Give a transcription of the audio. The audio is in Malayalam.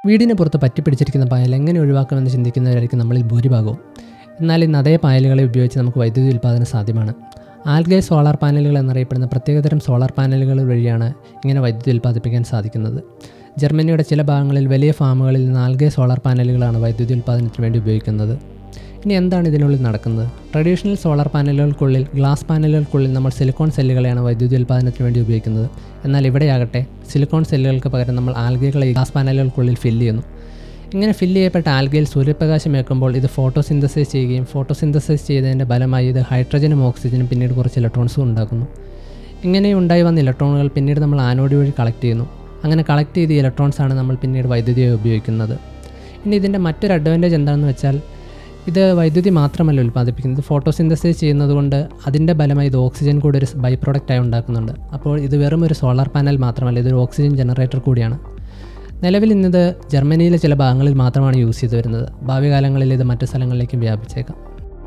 വീടിന് പുറത്ത് പറ്റിപ്പിടിച്ചിരിക്കുന്ന പായൽ എങ്ങനെ ഒഴിവാക്കാമെന്ന് ചിന്തിക്കുന്നവരായിരിക്കും നമ്മളിൽ ഭൂരിഭാഗവും. എന്നാൽ ഇന്ന് അതേ പായലുകളെ ഉപയോഗിച്ച് നമുക്ക് വൈദ്യുതി ഉൽപ്പാദനം സാധ്യമാണ്. ആൽഗേ സോളാർ പാനലുകൾ എന്നറിയപ്പെടുന്ന പ്രത്യേകതരം സോളാർ പാനലുകൾ വഴിയാണ് ഇങ്ങനെ വൈദ്യുതി ഉൽപ്പാദിപ്പിക്കാൻ സാധിക്കുന്നത്. ജർമ്മനിയുടെ ചില ഭാഗങ്ങളിൽ വലിയ ഫാമുകളിൽ നിന്ന് ആൽഗേ സോളാർ പാനലുകളാണ് വൈദ്യുതി ഉൽപ്പാദനത്തിന് വേണ്ടി ഉപയോഗിക്കുന്നത്. ഇനി എന്താണ് ഇതിനുള്ളിൽ നടക്കുന്നത്? ട്രഡീഷണൽ സോളാർ പാനലുകൾക്കുള്ളിൽ, ഗ്ലാസ് പാനലുകൾക്കുള്ളിൽ നമ്മൾ സിലിക്കോൺ സെല്ലുകളെയാണ് വൈദ്യുതി ഉൽപ്പാദനത്തിന് വേണ്ടി ഉപയോഗിക്കുന്നത്. എന്നാൽ ഇവിടെയാകട്ടെ സിലിക്കോൺ സെല്ലുകൾക്ക് പകരം നമ്മൾ ആൽഗകളെ ഗ്ലാസ് പാനലുകൾക്കുള്ളിൽ ഫില്ല് ചെയ്യുന്നു. ഇങ്ങനെ ഫില്ല് ചെയ്യപ്പെട്ട ആൽഗയിൽ സൂര്യപ്രകാശം ഏൽക്കുമ്പോൾ ഇത് ഫോട്ടോസിന്തസൈസ് ചെയ്യുകയും ഫോട്ടോസിന്തസൈസ് ചെയ്തതിൻ്റെ ഫലമായി ഇത് ഹൈഡ്രജനും ഓക്സിജനും പിന്നീട് കുറച്ച് ഇലക്ട്രോൺസും ഉണ്ടാക്കുന്നു. ഇങ്ങനെ ഉണ്ടായി വന്ന ഇലക്ട്രോണുകൾ പിന്നീട് നമ്മൾ ആനോഡ് വഴി കളക്ട് ചെയ്യുന്നു. അങ്ങനെ കളക്ട് ചെയ്ത ഇലക്ട്രോൺസാണ് നമ്മൾ പിന്നീട് വൈദ്യുതിയായി ഉപയോഗിക്കുന്നത്. ഇനി ഇതിൻ്റെ മറ്റൊരു അഡ്വാൻറ്റേജ് എന്താണെന്ന് വെച്ചാൽ ഇത് വൈദ്യുതി മാത്രമല്ല ഉൽപ്പാദിപ്പിക്കുന്നത്, ഫോട്ടോസിന്തസൈസ് ചെയ്യുന്നതുകൊണ്ട് അതിൻ്റെ ഫലമായി ഇത് ഓക്സിജൻ കൂടി ഒരു ബൈ പ്രോഡക്റ്റായി ഉണ്ടാക്കുന്നുണ്ട്. അപ്പോൾ ഇത് വെറും ഒരു സോളാർ പാനൽ മാത്രമല്ല, ഇതൊരു ഓക്സിജൻ ജനറേറ്റർ കൂടിയാണ്. നിലവിൽ ഇന്നത് ജർമ്മനിയിലെ ചില ഭാഗങ്ങളിൽ മാത്രമാണ് യൂസ് ചെയ്തു വരുന്നത്. ഭാവി കാലങ്ങളിൽ ഇത് മറ്റു സ്ഥലങ്ങളിലേക്കും വ്യാപിച്ചേക്കാം.